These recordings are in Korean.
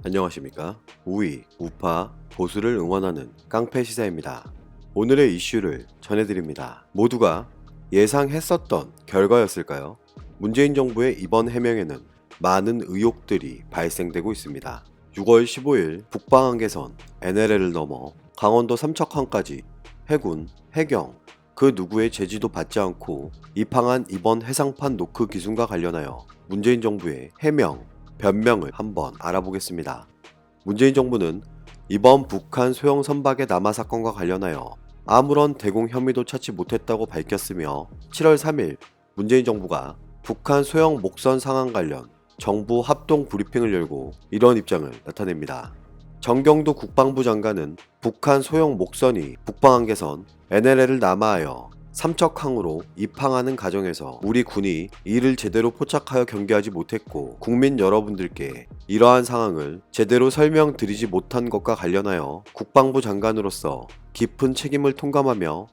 안녕하십니까. 우위, 우파, 보수를 응원하는 깡패 시사입니다. 오늘의 이슈를 전해드립니다. 모두가 예상했었던 결과였을까요? 문재인 정부의 이번 해명에는 많은 의혹들이 발생되고 있습니다. 6월 15일 북방한 개선 NLL을 넘어 강원도 삼척항까지 해군, 해경, 그 누구의 제지도 받지 않고 입항한 이번 해상판 노크 기순과 관련하여 문재인 정부의 해명, 변명을 한번 알아보겠습니다. 문재인 정부는 이번 북한 소형 선박의 남하 사건과 관련하여 아무런 대공 혐의도 찾지 못했다고 밝혔으며 7월 3일 문재인 정부가 북한 소형 목선 상황 관련 정부 합동 브리핑을 열고 이런 입장을 나타냅니다. 정경도 국방부 장관은 북한 소형 목선이 북방한계선 NLL을 남하하여 삼척항으로 입항하는 과정에서 우리 군이 이를 제대로 포착하여 경계하지 못했고 국민 여러분들께 이러한 상황을 제대로 설명드리지 못한 것과 관련하여 국방부 장관으로서 깊은 책임을 통감하며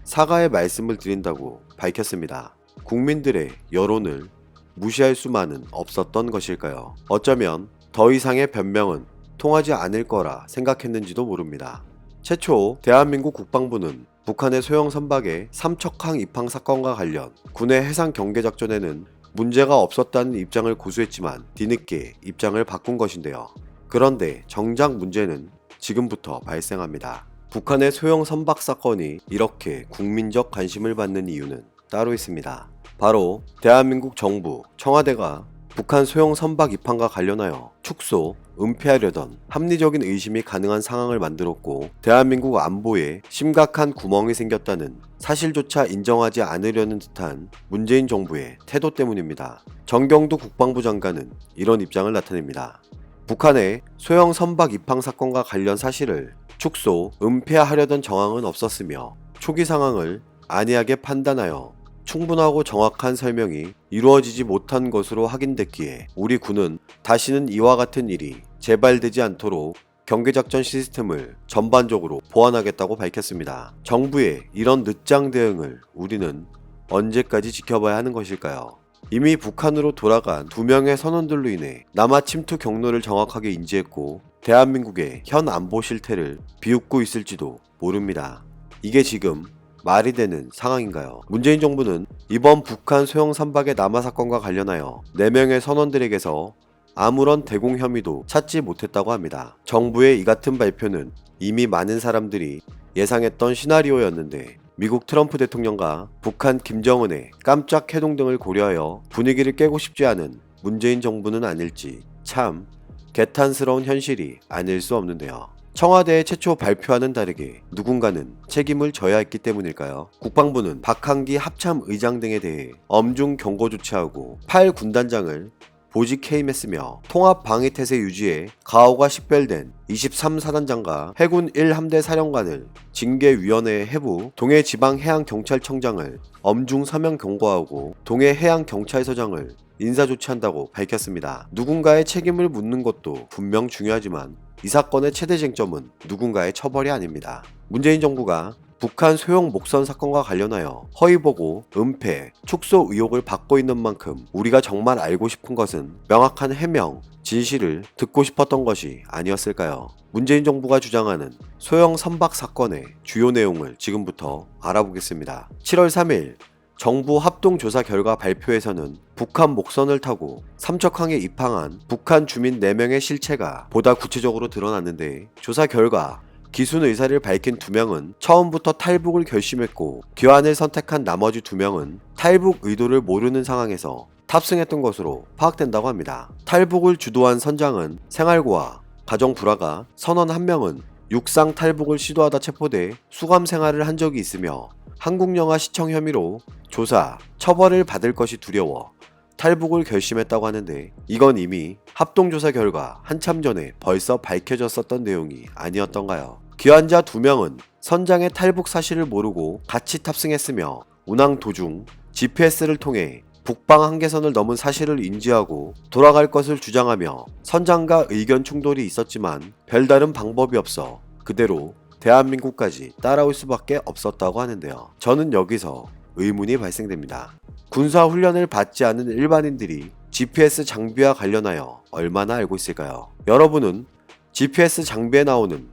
사과의 말씀을 드린다고 밝혔습니다. 국민들의 여론을 무시할 수만은 없었던 것일까요? 어쩌면 더 이상의 변명은 통하지 않을 거라 생각했는지도 모릅니다. 최초 대한민국 국방부는 북한의 소형 선박의 삼척항 입항 사건과 관련 군의 해상 경계 작전에는 문제가 없었다는 입장을 고수했지만 뒤늦게 입장을 바꾼 것인데요. 그런데 정작 문제는 지금부터 발생합니다. 북한의 소형 선박 사건이 이렇게 국민적 관심을 받는 이유는 따로 있습니다. 바로 대한민국 정부, 청와대가 북한 소형 선박 입항과 관련하여 축소, 은폐하려던 합리적인 의심이 가능한 상황을 만들었고 대한민국 안보에 심각한 구멍이 생겼다는 사실조차 인정하지 않으려는 듯한 문재인 정부의 태도 때문입니다. 정경도 국방부 장관은 이런 입장을 나타냅니다. 북한의 소형 선박 입항 사건과 관련 사실을 축소, 은폐하려던 정황은 없었으며 초기 상황을 안이하게 판단하여 충분하고 정확한 설명이 이루어지지 못한 것으로 확인됐기에 우리 군은 다시는 이와 같은 일이 재발되지 않도록 경계작전 시스템을 전반적으로 보완하겠다고 밝혔습니다. 정부의 이런 늦장 대응을 우리는 언제까지 지켜봐야 하는 것일까요? 이미 북한으로 돌아간 2명의 선원들로 인해 남하 침투 경로를 정확하게 인지했고 대한민국의 현 안보 실태를 비웃고 있을지도 모릅니다. 이게 지금 말이 되는 상황인가요? 문재인 정부는 이번 북한 소형 선박의 남하 사건과 관련하여 4명의 선원들에게서 아무런 대공 혐의도 찾지 못했다고 합니다. 정부의 이 같은 발표는 이미 많은 사람들이 예상했던 시나리오였는데 미국 트럼프 대통령과 북한 김정은의 깜짝 해동 등을 고려하여 분위기를 깨고 싶지 않은 문재인 정부는 아닐지 참 개탄스러운 현실이 아닐 수 없는데요. 청와대의 최초 발표와는 다르게 누군가는 책임을 져야 했기 때문일까요? 국방부는 박항기 합참의장 등에 대해 엄중 경고 조치하고 8군단장을 보직 해임했으며 통합방위태세 유지에 가오가 식별된 23사단장과 해군 1함대 사령관을 징계위원회에 해부, 동해지방해양경찰청장을 엄중 서명 경고하고 동해해양경찰서장을 인사조치한다고 밝혔습니다. 누군가의 책임을 묻는 것도 분명 중요하지만 이 사건의 최대 쟁점은 누군가의 처벌이 아닙니다. 문재인 정부가 북한 소형 목선 사건과 관련하여 허위보고, 은폐, 축소 의혹을 받고 있는 만큼 우리가 정말 알고 싶은 것은 명확한 해명, 진실을 듣고 싶었던 것이 아니었을까요? 문재인 정부가 주장하는 소형 선박 사건의 주요 내용을 지금부터 알아보겠습니다. 7월 3일 정부 합동조사 결과 발표에서는 북한 목선을 타고 삼척항에 입항한 북한 주민 4명의 실체가 보다 구체적으로 드러났는데 조사 결과 기순 의사를 밝힌 2명은 처음부터 탈북을 결심했고 귀환을 선택한 나머지 2명은 탈북 의도를 모르는 상황에서 탑승했던 것으로 파악된다고 합니다. 탈북을 주도한 선장은 생활고와 가정 불화가, 선원 1명은 육상 탈북을 시도하다 체포돼 수감 생활을 한 적이 있으며 한국 영화 시청 혐의로 조사, 처벌을 받을 것이 두려워 탈북을 결심했다고 하는데 이건 이미 합동조사 결과 한참 전에 벌써 밝혀졌었던 내용이 아니었던가요? 귀환자 2명은 선장의 탈북 사실을 모르고 같이 탑승했으며 운항 도중 GPS를 통해 북방 한계선을 넘은 사실을 인지하고 돌아갈 것을 주장하며 선장과 의견 충돌이 있었지만 별다른 방법이 없어 그대로 대한민국까지 따라올 수밖에 없었다고 하는데요. 저는 여기서 의문이 발생됩니다. 군사훈련을 받지 않은 일반인들이 GPS 장비와 관련하여 얼마나 알고 있을까요? 여러분은 GPS 장비에 나오는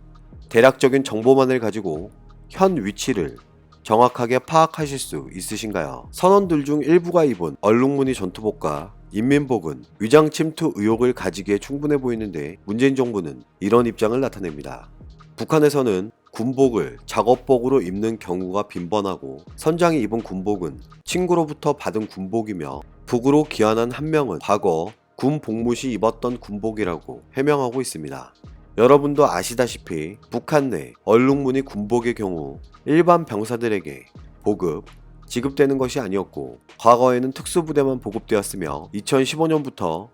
대략적인 정보만을 가지고 현 위치를 정확하게 파악하실 수 있으신가요? 선원들 중 일부가 입은 얼룩무늬 전투복과 인민복은 위장 침투 의혹을 가지기에 충분해 보이는데 문재인 정부는 이런 입장을 나타냅니다. 북한에서는 군복을 작업복으로 입는 경우가 빈번하고 선장이 입은 군복은 친구로부터 받은 군복이며 북으로 귀환한 한 명은 과거 군 복무 시 입었던 군복이라고 해명하고 있습니다. 여러분도 아시다시피 북한 내 얼룩무늬 군복의 경우 일반 병사들에게 보급, 지급되는 것이 아니었고 과거에는 특수부대만 보급되었으며 2015년부터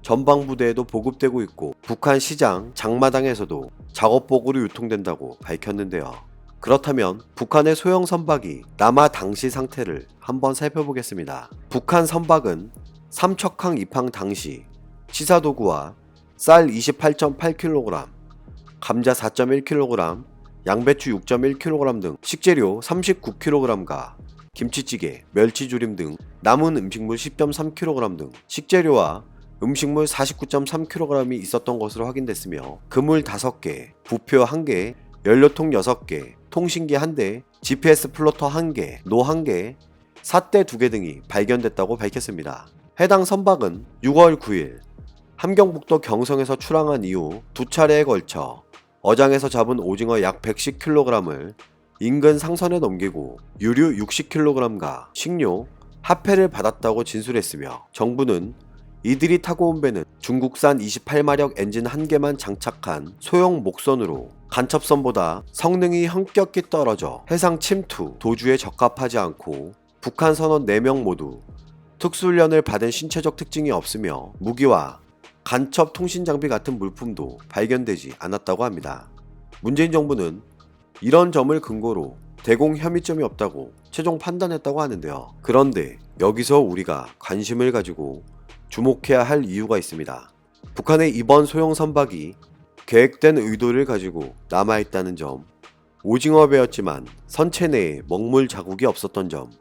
전방부대에도 보급되고 있고 북한 시장 장마당에서도 작업복으로 유통된다고 밝혔는데요. 그렇다면 북한의 소형 선박이 남하 당시 상태를 한번 살펴보겠습니다. 북한 선박은 삼척항 입항 당시 치사도구와 쌀 28.8kg, 감자 4.1kg, 양배추 6.1kg 등 식재료 39kg과 김치찌개, 멸치조림 등 남은 음식물 10.3kg 등 식재료와 음식물 49.3kg이 있었던 것으로 확인됐으며 그물 5개, 부표 1개, 연료통 6개, 통신기 1대, GPS 플로터 1개, 노 1개, 삿대 2개 등이 발견됐다고 밝혔습니다. 해당 선박은 6월 9일 함경북도 경성에서 출항한 이후 2차례에 걸쳐 어장에서 잡은 오징어 약 110kg을 인근 상선에 넘기고 유류 60kg과 식료, 화폐를 받았다고 진술했으며 정부는 이들이 타고 온 배는 중국산 28마력 엔진 1개만 장착한 소형 목선으로 간첩선보다 성능이 현격히 떨어져 해상 침투, 도주에 적합하지 않고 북한 선원 4명 모두 특수훈련을 받은 신체적 특징이 없으며 무기와 간첩 통신장비 같은 물품도 발견되지 않았다고 합니다. 문재인 정부는 이런 점을 근거로 대공 혐의점이 없다고 최종 판단했다고 하는데요. 그런데 여기서 우리가 관심을 가지고 주목해야 할 이유가 있습니다. 북한의 이번 소형 선박이 계획된 의도를 가지고 남아있다는 점, 오징어 배였지만 선체 내에 먹물 자국이 없었던 점,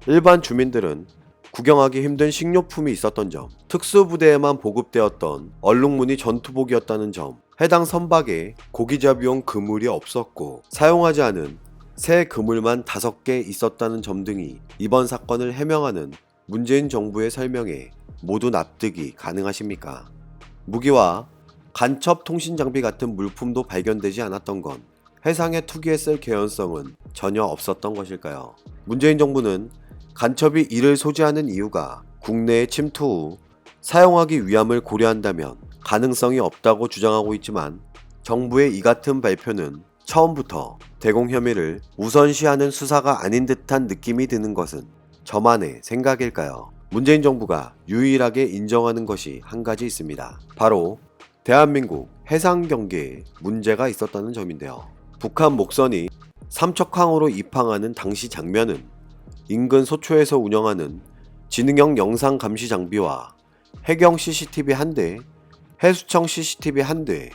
일반 주민들은 구경하기 힘든 식료품이 있었던 점, 특수부대에만 보급되었던 얼룩무늬 전투복이었다는 점, 해당 선박에 고기잡이용 그물이 없었고 사용하지 않은 새 그물만 5개 있었다는 점 등이 이번 사건을 해명하는 문재인 정부의 설명에 모두 납득이 가능하십니까? 무기와 간첩 통신 장비 같은 물품도 발견되지 않았던 건 해상에 투기했을 개연성은 전혀 없었던 것일까요? 문재인 정부는 간첩이 이를 소지하는 이유가 국내에 침투 후 사용하기 위함을 고려한다면 가능성이 없다고 주장하고 있지만 정부의 이 같은 발표는 처음부터 대공 혐의를 우선시하는 수사가 아닌 듯한 느낌이 드는 것은 저만의 생각일까요? 문재인 정부가 유일하게 인정하는 것이 한 가지 있습니다. 바로 대한민국 해상 경계에 문제가 있었다는 점인데요. 북한 목선이 삼척항으로 입항하는 당시 장면은 인근 소초에서 운영하는 지능형 영상 감시 장비와 해경 CCTV 1대, 해수청 CCTV 1대,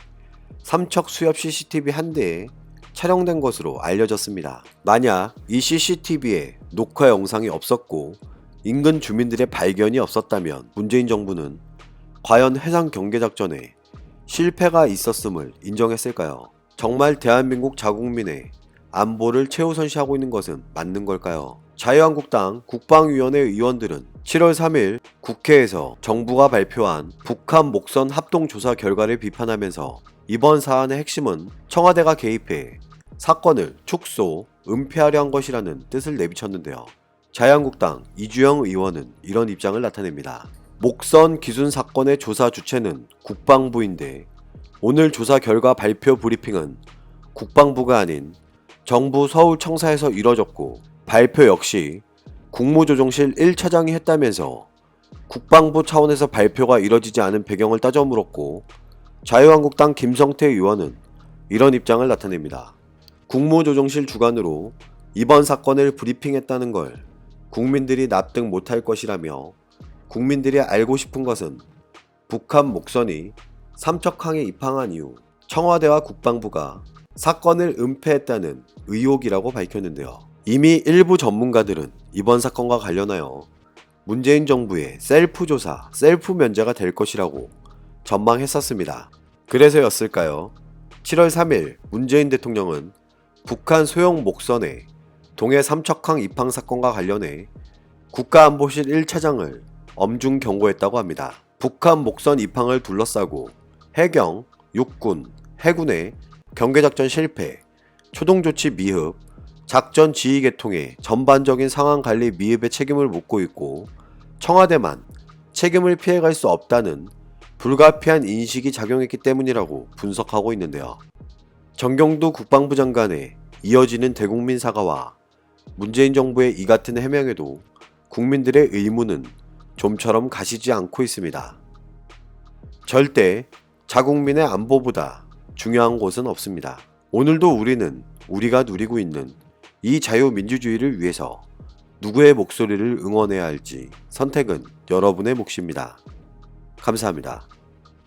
삼척 수협 CCTV 1대에 촬영된 것으로 알려졌습니다. 만약 이 CCTV에 녹화 영상이 없었고 인근 주민들의 발견이 없었다면 문재인 정부는 과연 해상 경계 작전에 실패가 있었음을 인정했을까요? 정말 대한민국 자국민의 안보를 최우선시하고 있는 것은 맞는 걸까요? 자유한국당 국방위원회 의원들은 7월 3일 국회에서 정부가 발표한 북한 목선 합동조사 결과를 비판하면서 이번 사안의 핵심은 청와대가 개입해 사건을 축소, 은폐하려 한 것이라는 뜻을 내비쳤는데요. 자유한국당 이주영 의원은 이런 입장을 나타냅니다. 목선 기순 사건의 조사 주체는 국방부인데 오늘 조사 결과 발표 브리핑은 국방부가 아닌 정부 서울청사에서 이뤄졌고 발표 역시 국무조정실 1차장이 했다면서 국방부 차원에서 발표가 이뤄지지 않은 배경을 따져 물었고 자유한국당 김성태 의원은 이런 입장을 나타냅니다. 국무조정실 주관으로 이번 사건을 브리핑했다는 걸 국민들이 납득 못할 것이라며 국민들이 알고 싶은 것은 북한 목선이 삼척항에 입항한 이후 청와대와 국방부가 사건을 은폐했다는 의혹이라고 밝혔는데요. 이미 일부 전문가들은 이번 사건과 관련하여 문재인 정부의 셀프 조사, 셀프 면제가 될 것이라고 전망했었습니다. 그래서였을까요? 7월 3일 문재인 대통령은 북한 소형 목선의 동해 삼척항 입항 사건과 관련해 국가안보실 1차장을 엄중 경고했다고 합니다. 북한 목선 입항을 둘러싸고 해경, 육군, 해군의 경계작전 실패, 초동조치 미흡, 작전 지휘 계통의 전반적인 상황 관리 미흡의 책임을 묻고 있고 청와대만 책임을 피해갈 수 없다는 불가피한 인식이 작용했기 때문이라고 분석하고 있는데요. 정경두 국방부 장관의 이어지는 대국민 사과와 문재인 정부의 이 같은 해명에도 국민들의 의문은 좀처럼 가시지 않고 있습니다. 절대 자국민의 안보보다 중요한 곳은 없습니다. 오늘도 우리는 우리가 누리고 있는 이 자유민주주의를 위해서 누구의 목소리를 응원해야 할지 선택은 여러분의 몫입니다. 감사합니다.